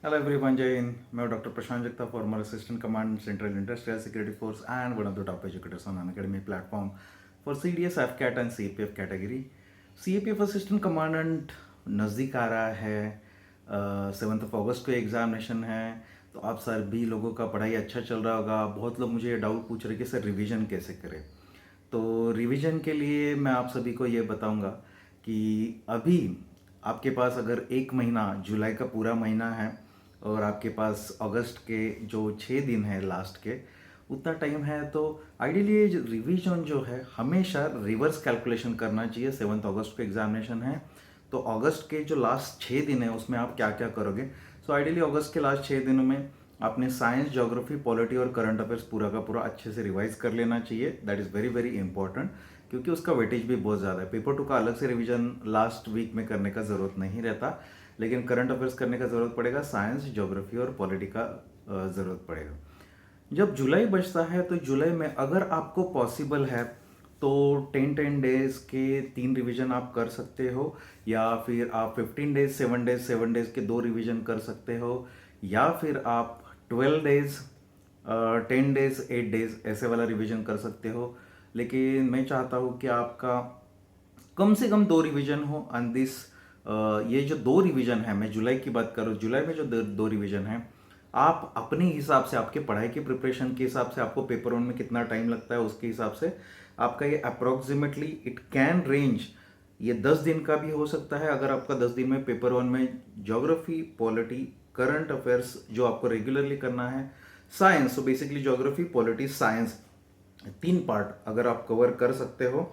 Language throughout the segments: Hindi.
हेलो एवरीवन, जय हिंद। मैं डॉक्टर प्रशांत जगता, farmer assistant command central industrial security force and one of the top educators on Unacademy platform for CDS, AFCAT and CAPF category. CAPF assistant commandant नज़दीक आ रहा है। 7 अगस्त को एग्जामिनेशन है। तो आप सभी लोगों का पढ़ाई अच्छा चल रहा होगा। बहुत लोग मुझे ये डाउट पूछ रहे कि सर रिवीजन कैसे करें। तो रिवीजन के लिए मैं आप सभी को ये बताऊंगा कि अभी आपके पास अगर एक महीना, जुलाई का पूरा महीना है और आपके पास अगस्त के जो 6 दिन है लास्ट के, उतना टाइम है, तो आइडियली ये रिवीजन जो है हमेशा रिवर्स कैलकुलेशन करना चाहिए। 7 अगस्त को एग्जामिनेशन है, तो अगस्त के जो लास्ट 6 दिन है उसमें आप क्या क्या करोगे। सो आइडियली अगस्त के लास्ट 6 दिनों में आपने साइंस, ज्योग्राफी, पॉलिटी और करंट अफेयर्स पूरा का पूरा अच्छे से रिवाइज कर लेना चाहिए। That is very very important, क्योंकि उसका वेटेज भी बहुत ज़्यादा है। पेपर 2 का अलग से रिवीजन लास्ट वीक में करने का ज़रूरत नहीं रहता, लेकिन करंट अफेयर्स करने का ज़रूरत पड़ेगा, साइंस, ज्योग्राफी और पॉलिटी का ज़रूरत पड़ेगा। जब जुलाई बचता है तो जुलाई में अगर आपको पॉसिबल है तो 10 डेज के 3 रिवीजन आप कर सकते हो, या फिर आप 15 डेज 7 डेज 7 डेज के 2 रिवीजन कर सकते हो, या फिर आप 12 डेज 10 डेज 8 डेज ऐसे वाला रिवीजन कर सकते हो। लेकिन मैं चाहता हूँ कि आपका कम से कम 2 रिवीजन हो ऑन दिस। ये जो 2 रिवीजन है, मैं जुलाई की बात करूँ, जुलाई में जो 2 रिवीजन है, आप अपने हिसाब से, आपके पढ़ाई की प्रिपरेशन के हिसाब से, आपको पेपर वन में कितना टाइम लगता है उसके हिसाब से आपका ये अप्रोक्सीमेटली इट कैन रेंज। ये 10 दिन का भी हो सकता है। अगर आपका 10 दिन में पेपर वन में ज्योग्राफी, पॉलिटी, करंट अफेयर्स जो आपको रेगुलरली करना है, science, so basically geography, polity, science, 3 part अगर आप कवर कर सकते हो,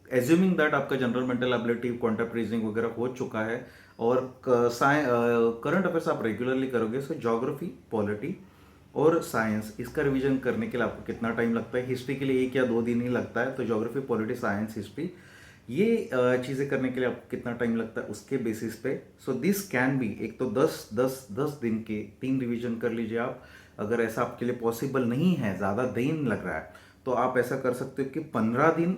एज्यूमिंग दैट आपका general mental ability, contact reasoning वगैरह हो चुका है, और करंट अफेयर्स आप रेगुलरली करोगे, सो ज्योग्राफी, पॉलिटी और साइंस, इसका रिवीजन करने के लिए आपको कितना टाइम लगता है। हिस्ट्री के लिए 1 या 2 दिन ही लगता है, तो ज्योग्राफी, पॉलिटी, साइंस, हिस्ट्री, ये चीज़ें करने के लिए आपको कितना टाइम लगता है उसके बेसिस पे। सो दिस कैन बी, एक तो 10 दिन के 3 रिवीजन कर लीजिए आप। अगर ऐसा आपके लिए पॉसिबल नहीं है, ज़्यादा दिन लग रहा है, तो आप ऐसा कर सकते हो कि 15 दिन,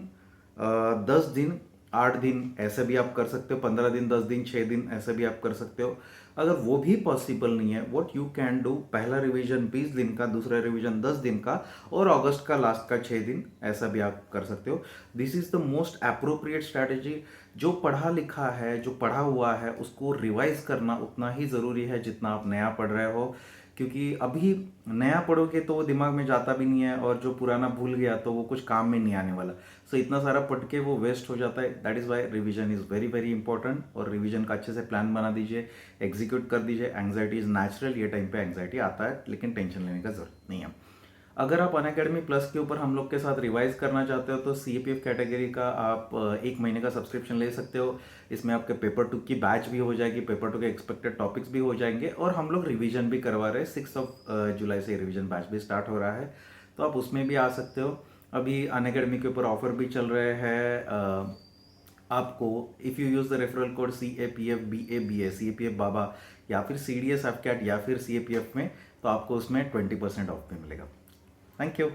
10 दिन, 8 दिन ऐसे भी आप कर सकते हो। 15 दिन, 10 दिन, 6 दिन ऐसे भी आप कर सकते हो। अगर वो भी पॉसिबल नहीं है, व्हाट यू कैन डू, पहला रिवीजन 20 दिन का, दूसरा रिवीजन 10 दिन का, और अगस्त का लास्ट का 6 दिन ऐसा भी आप कर सकते हो। This is the most appropriate strategy. जो पढ़ा लिखा है, जो पढ़ा हुआ है, उसको रिवाइज करना उतना ही ज़रूरी है जितना आप नया पढ़ रहे हो, क्योंकि अभी नया पढ़ोगे तो वो दिमाग में जाता भी नहीं है, और जो पुराना भूल गया तो वो कुछ काम में नहीं आने वाला। सो इतना सारा पढ़ के वो वेस्ट हो जाता है। That is why revision is very very important, और रिवीजन का अच्छे से प्लान बना दीजिए, एग्जीक्यूट कर दीजिए। एंग्जाइटी इज़ नेचुरल, ये टाइम पे एंग्जाइटी आता है, लेकिन टेंशन लेने का जरूरत नहीं है। अगर आप अनअकैडमी प्लस के ऊपर हम लोग के साथ रिवाइज करना चाहते हो तो CAPF कैटेगरी का आप 1 महीने का सब्सक्रिप्शन ले सकते हो। इसमें आपके पेपर 2 की बैच भी हो जाएगी, पेपर 2 के एक्सपेक्टेड टॉपिक्स भी हो जाएंगे, और हम लोग रिवीजन भी करवा रहे हैं। 6 जुलाई से रिवीजन बैच भी स्टार्ट हो रहा है, तो आप उसमें भी आ सकते हो। अभी अनअकैडमी के ऊपर ऑफर भी चल रहे हैं। आपको if you use the referral code CAPF BABA, CAPF बाबा, या फिर CDS एफकैट, या फिर CAPF में, तो आपको उसमें 20% ऑफ भी मिलेगा। Thank you.